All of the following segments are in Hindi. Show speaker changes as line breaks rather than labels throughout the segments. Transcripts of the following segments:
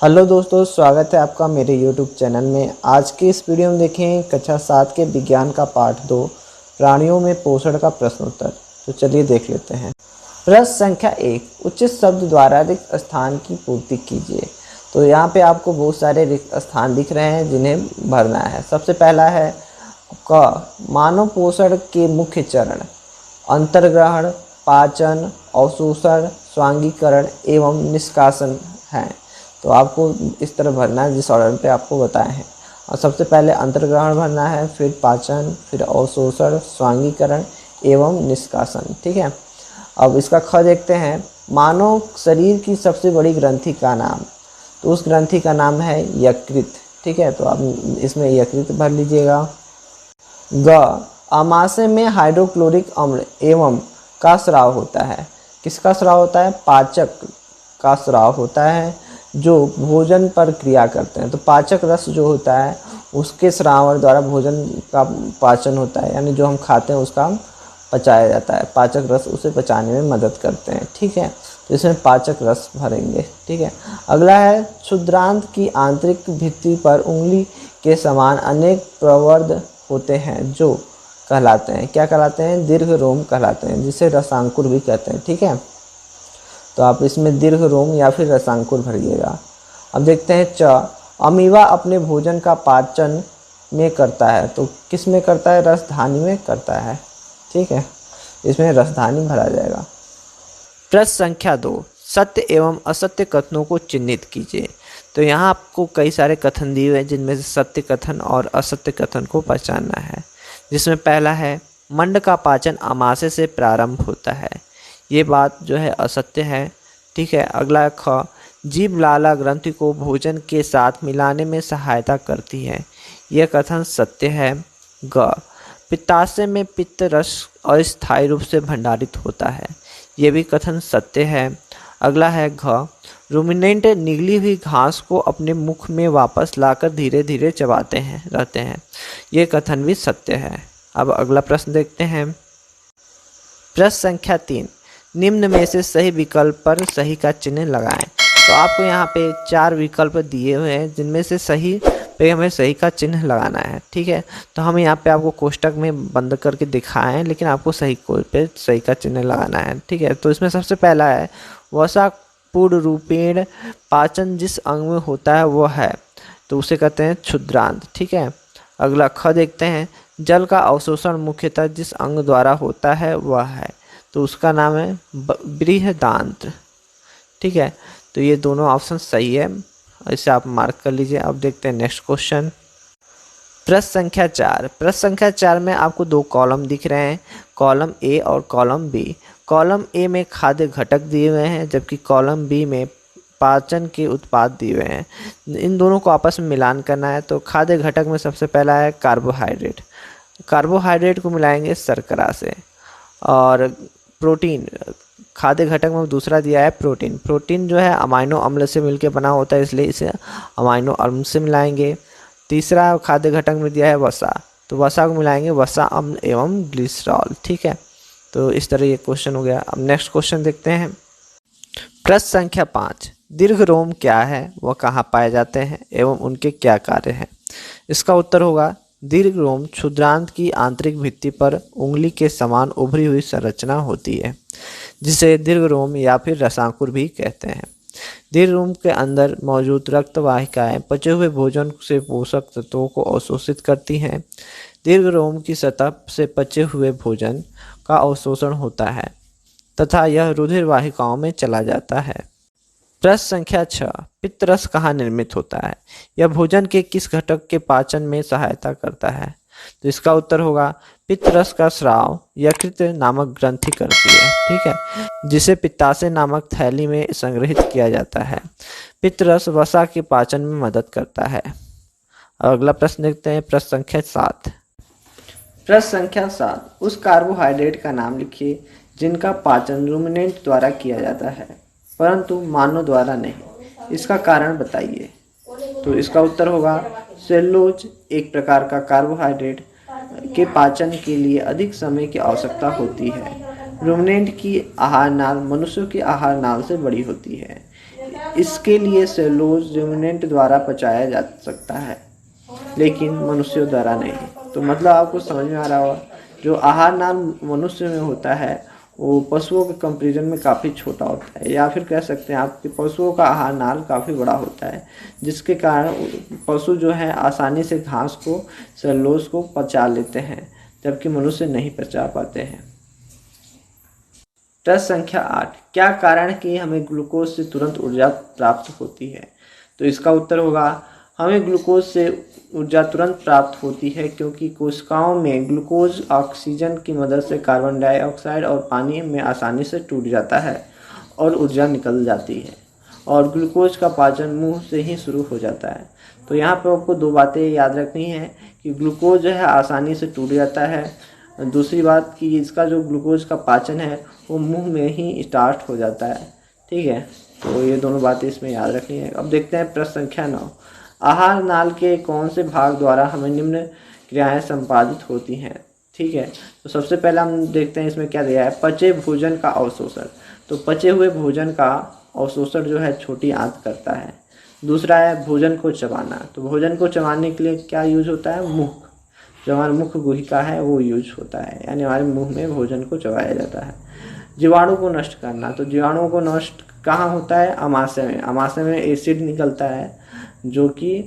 हेलो दोस्तों, स्वागत है आपका मेरे YouTube चैनल में। आज के इस वीडियो में देखें कक्षा 7 के विज्ञान का पाठ 2 प्राणियों में पोषण का प्रश्न उत्तर। तो चलिए देख लेते हैं। प्रश्न संख्या 1, उचित शब्द द्वारा रिक्त स्थान की पूर्ति कीजिए। तो यहाँ पे आपको बहुत सारे रिक्त स्थान दिख रहे हैं जिन्हें भरना है। सबसे पहला है क, मानव पोषण के मुख्य चरण अंतर्ग्रहण, पाचन, अवशोषण, स्वांगीकरण एवं निष्कासन हैं। तो आपको इस तरह भरना है जिस ऑर्डर पे आपको बताए हैं। और सबसे पहले अंतर्ग्रहण भरना है, फिर पाचन, फिर अवशोषण, स्वांगीकरण एवं निष्कासन। ठीक है। अब इसका ख देखते हैं। मानव शरीर की सबसे बड़ी ग्रंथि का नाम, तो उस ग्रंथि का नाम है यकृत। ठीक है, तो आप इसमें यकृत भर लीजिएगा। ग, अमाशय में हाइड्रोक्लोरिक अम्ल एवं का स्राव होता है। किसका स्राव होता है? पाचक का स्राव होता है जो भोजन पर क्रिया करते हैं। तो पाचक रस जो होता है उसके स्राव द्वारा भोजन का पाचन होता है, यानी जो हम खाते हैं उसका पचाया जाता है। पाचक रस उसे पचाने में मदद करते हैं। ठीक है, तो इसमें पाचक रस भरेंगे। ठीक है। अगला है क्षुद्रांत की आंतरिक भित्ति पर उंगली के समान अनेक प्रवर्ध होते हैं जो कहलाते हैं, क्या कहलाते हैं? दीर्घ रोम कहलाते हैं, जिसे रसांकुर भी कहते हैं। ठीक है, तो आप इसमें दीर्घ रोम या फिर रसांकुर भरिएगा। अब देखते हैं च, अमीबा अपने भोजन का पाचन में करता है। तो किस में करता है? रसधानी में करता है। ठीक है, इसमें रसधानी भरा जाएगा। प्रश्न संख्या 2, सत्य एवं असत्य कथनों को चिन्हित कीजिए। तो यहाँ आपको कई सारे कथन दिए हुए हैं जिनमें से सत्य कथन और असत्य कथन को पहचानना है। जिसमें पहला है मंड का पाचन आमाशय से प्रारंभ होता है। ये बात जो है असत्य है। ठीक है। अगला ख, जीभ लाला ग्रंथि को भोजन के साथ मिलाने में सहायता करती है। यह कथन सत्य है। ग, पित्ताशय में पित्त रस अस्थायी रूप से भंडारित होता है। यह भी कथन सत्य है। अगला है घ, रूमिनेंट निगली हुई घास को अपने मुख में वापस लाकर धीरे धीरे चबाते हैं रहते हैं। यह कथन भी सत्य है। अब अगला प्रश्न देखते हैं। प्रश्न संख्या 3, निम्न में से सही विकल्प पर सही का चिन्ह लगाएं। तो आपको यहाँ पे 4 विकल्प दिए हुए हैं जिनमें से सही पे हमें सही का चिन्ह लगाना है। ठीक है, तो हम यहाँ पे आपको कोष्टक में बंद करके दिखाएं हैं, लेकिन आपको सही पे सही का चिन्ह लगाना है। ठीक है, तो इसमें सबसे पहला है वसा पूर्ण रूपेण पाचन जिस अंग में होता है वह है, तो उसे कहते हैं क्षुद्रांत। ठीक है। अगला ख देखते हैं, जल का अवशोषण मुख्यतः जिस अंग द्वारा होता है वह है, तो उसका नाम है बृहदांत्र। ठीक है, तो ये दोनों ऑप्शन सही है, इसे आप मार्क कर लीजिए। अब देखते हैं नेक्स्ट क्वेश्चन। प्रश्न संख्या 4, प्रश्न संख्या 4 में आपको 2 कॉलम दिख रहे हैं, कॉलम ए और कॉलम बी। कॉलम ए में खाद्य घटक दिए हुए हैं जबकि कॉलम बी में पाचन के उत्पाद दिए हुए हैं। इन दोनों को आपस में मिलान करना है। तो खाद्य घटक में सबसे पहला है कार्बोहाइड्रेट। कार्बोहाइड्रेट को मिलाएंगे शर्करा से। और प्रोटीन, खाद्य घटक में दूसरा दिया है प्रोटीन। प्रोटीन जो है अमाइनो अम्ल से मिलकर बना होता है, इसलिए इसे अमाइनो अम्ल से मिलाएंगे। तीसरा खाद्य घटक में दिया है वसा, तो वसा को मिलाएंगे वसा अम्ल एवं ग्लिसरॉल। ठीक है, तो इस तरह ये क्वेश्चन हो गया। अब नेक्स्ट क्वेश्चन देखते हैं। प्रश्न संख्या 5, दीर्घ रोम क्या है, वह कहाँ पाए जाते हैं एवं उनके क्या कार्य हैं? इसका उत्तर होगा दीर्घ रोम क्षुद्रांत की आंतरिक भित्ति पर उंगली के समान उभरी हुई संरचना होती है, जिसे दीर्घ रोम या फिर रसांकुर भी कहते हैं। दीर्घ रोम के अंदर मौजूद रक्त वाहिकाएं पचे हुए भोजन से पोषक तत्वों को अवशोषित करती हैं। दीर्घ रोम की सतह से पचे हुए भोजन का अवशोषण होता है तथा यह रुधिर वाहिकाओं में चला जाता है। प्रश्न संख्या 6, पित्तरस कहाँ निर्मित होता है? यह भोजन के किस घटक के पाचन में सहायता करता है? तो इसका उत्तर होगा पित्तरस का स्राव यकृत नामक ग्रंथि करती है। ठीक है, जिसे पित्ताशय नामक थैली में संग्रहित किया जाता है। पित्तरस वसा के पाचन में मदद करता है। अगला प्रश्न देखते हैं। प्रश्न संख्या 7, प्रश्न संख्या 7, उस कार्बोहाइड्रेट का नाम लिखिए जिनका पाचन रूमिनेंट द्वारा किया जाता है परंतु मानव द्वारा नहीं। इसका कारण बताइए। तो इसका उत्तर होगा सेलुलोज एक प्रकार का कार्बोहाइड्रेट के पाचन के लिए अधिक समय की आवश्यकता होती है। रूमिनेंट की आहार नाल मनुष्यों की आहार नाल से बड़ी होती है। इसके लिए सेलुलोज रुमिनेंट द्वारा पचाया जा सकता है, लेकिन मनुष्यों द्वारा नहीं। तो मतलब आपको समझ में आ रहा होगा, जो आहार नाल मनुष्य में होता है वो पशुओं के कंपेरिजन में काफ़ी छोटा होता है, या फिर कह सकते हैं आपके पशुओं का आहार नाल काफ़ी बड़ा होता है, जिसके कारण पशु जो है आसानी से घास को, सेलुलोज को पचा लेते हैं, जबकि मनुष्य नहीं पचा पाते हैं। प्रश्न संख्या 8, क्या कारण कि हमें ग्लूकोज से तुरंत ऊर्जा प्राप्त होती है? तो इसका उत्तर होगा, हमें ग्लूकोज से ऊर्जा तुरंत प्राप्त होती है क्योंकि कोशिकाओं में ग्लूकोज ऑक्सीजन की मदद से कार्बन डाइऑक्साइड और पानी में आसानी से टूट जाता है और ऊर्जा निकल जाती है, और ग्लूकोज का पाचन मुंह से ही शुरू हो जाता है। तो यहाँ पर आपको दो बातें याद रखनी है कि ग्लूकोज जो है आसानी से टूट जाता है, दूसरी बात कि इसका जो ग्लूकोज का पाचन है वो मुंह में ही स्टार्ट हो जाता है। ठीक है, तो ये दोनों बातें इसमें याद रखनी है। अब देखते हैं प्रश्न संख्या 9, आहार नाल के कौन से भाग द्वारा हमें निम्न क्रियाएं संपादित होती हैं? ठीक है, तो सबसे पहला हम देखते हैं इसमें क्या दिया है, पचे भोजन का अवशोषण। तो पचे हुए भोजन का अवशोषण जो है छोटी आंत करता है। दूसरा है भोजन को चबाना। तो भोजन को चबाने के लिए क्या यूज होता है, मुख, जो हमारा मुख्य गुहिका है वो यूज होता है, यानी हमारे मुंह में भोजन को चबाया जाता है। जीवाणु को नष्ट करना। तो जीवाणुओं को नष्ट कहाँ होता है, आमाशय में। आमाशय में एसिड निकलता है जो कि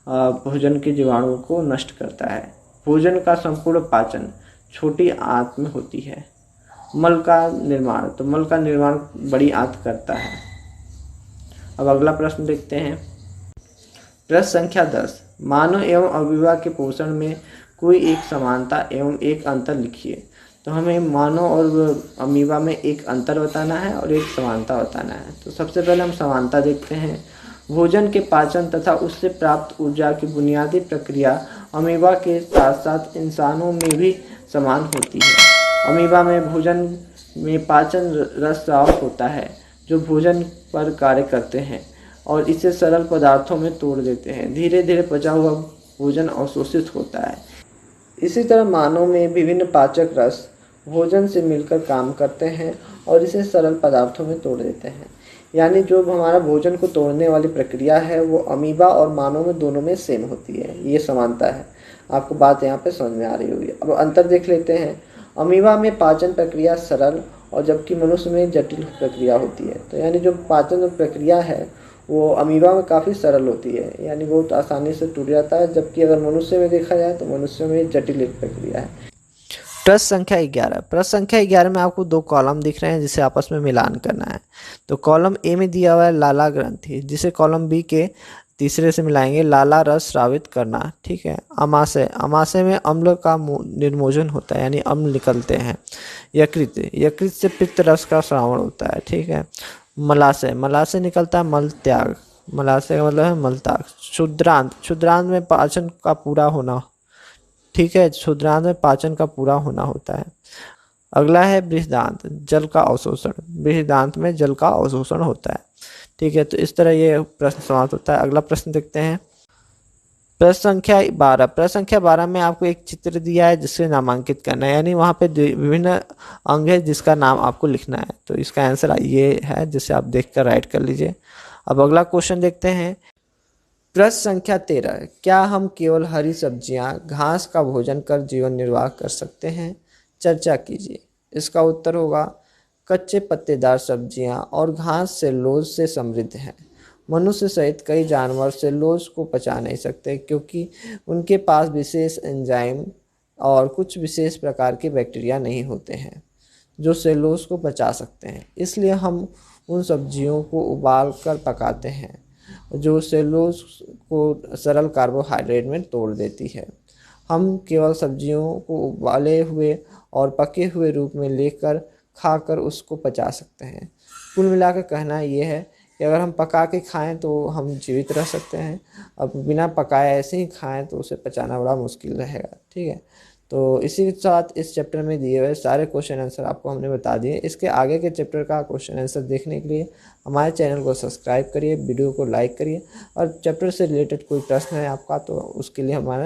भोजन के जीवाणुओं को नष्ट करता है। भोजन का संपूर्ण पाचन छोटी आंत में होती है। मल का निर्माण। तो मल का निर्माण बड़ी आंत करता है। अब अगला प्रश्न देखते हैं, प्रश्न संख्या 10, मानव एवं अमीबा के पोषण में कोई एक समानता एवं एक अंतर लिखिए। तो हमें मानव और अमीबा में एक अंतर बताना है और एक समानता बताना है। तो सबसे पहले हम समानता देखते हैं। भोजन के पाचन तथा उससे प्राप्त ऊर्जा की बुनियादी प्रक्रिया अमीबा के साथ साथ इंसानों में भी समान होती है। अमीबा में भोजन में पाचन रसस्राव होता है जो भोजन पर कार्य करते हैं और इसे सरल पदार्थों में तोड़ देते हैं। धीरे धीरे पचा हुआ भोजन अवशोषित होता है। इसी तरह मानव में विभिन्न पाचक रस भोजन से मिलकर काम करते हैं और इसे सरल पदार्थों में तोड़ देते हैं। यानी जो हमारा भोजन को तोड़ने वाली प्रक्रिया है वो अमीबा और मानव में दोनों में सेम होती है। ये समानता है। आपको बात यहाँ पे समझ में आ रही होगी। अब अंतर देख लेते हैं। अमीबा में पाचन प्रक्रिया सरल और जबकि मनुष्य में जटिल प्रक्रिया होती है। तो यानी जो पाचन प्रक्रिया है वो अमीबा में काफ़ी सरल होती है, यानी बहुत आसानी से टूट जाता है, जबकि अगर मनुष्य में देखा जाए तो मनुष्य में जटिल एक प्रक्रिया है। प्रश्न संख्या 11, प्रश्न संख्या 11 में आपको दो कॉलम दिख रहे हैं जिसे आपस में मिलान करना है। तो कॉलम ए में दिया हुआ है लाला ग्रंथि, जिसे कॉलम बी के तीसरे से मिलाएंगे लाला रस स्रावित करना। ठीक है। अमाशय, अमाशय में अम्ल का निर्मोजन होता है, यानी अम्ल निकलते हैं। यकृत, यकृत से पित्त रस का श्रावण होता है। ठीक है। मलाशय, मलाशय निकलता है मल त्याग, मलाशय का मतलब है मल त्याग। क्षुद्रांत, क्षुद्रांत में पाचन का पूरा होना। ठीक है, क्षुद्रांत में पाचन का पूरा होना होता है। अगला है बृहदांत, जल का अवशोषण, बृहदांत में जल का अवशोषण होता है। ठीक है, तो इस तरह ये प्रश्न समाप्त होता है। अगला प्रश्न देखते हैं, प्रश्न संख्या 12। प्रश्न संख्या 12 में आपको एक चित्र दिया है जिससे नामांकित करना है, यानी वहाँ पे विभिन्न अंग है जिसका नाम आपको लिखना है। तो इसका आंसर ये है, जिसे आप देखकर राइट कर लीजिए। अब अगला क्वेश्चन देखते हैं, प्रश्न संख्या 13, क्या हम केवल हरी सब्जियां, घास का भोजन कर जीवन निर्वाह कर सकते हैं? चर्चा कीजिए। इसका उत्तर होगा, कच्चे पत्तेदार सब्जियां और घास सेलुलोज से समृद्ध हैं। मनुष्य सहित कई जानवर सेलुलोज को पचा नहीं सकते क्योंकि उनके पास विशेष एंजाइम और कुछ विशेष प्रकार के बैक्टीरिया नहीं होते हैं जो सेलुलोज को पचा सकते हैं। इसलिए हम उन सब्जियों को उबाल कर पकाते हैं जो सेलुलोज को सरल कार्बोहाइड्रेट में तोड़ देती है। हम केवल सब्जियों को उबाले हुए और पके हुए रूप में लेकर खाकर उसको पचा सकते हैं। कुल मिलाकर कहना ये है कि अगर हम पका के खाएं तो हम जीवित रह सकते हैं, अब बिना पकाए ऐसे ही खाएं तो उसे पचाना बड़ा मुश्किल रहेगा। ठीक है, तो इसी के साथ इस चैप्टर में दिए हुए सारे क्वेश्चन आंसर आपको हमने बता दिए। इसके आगे के चैप्टर का क्वेश्चन आंसर देखने के लिए हमारे चैनल को सब्सक्राइब करिए, वीडियो को लाइक करिए, और चैप्टर से रिलेटेड कोई प्रश्न है आपका तो उसके लिए हमारा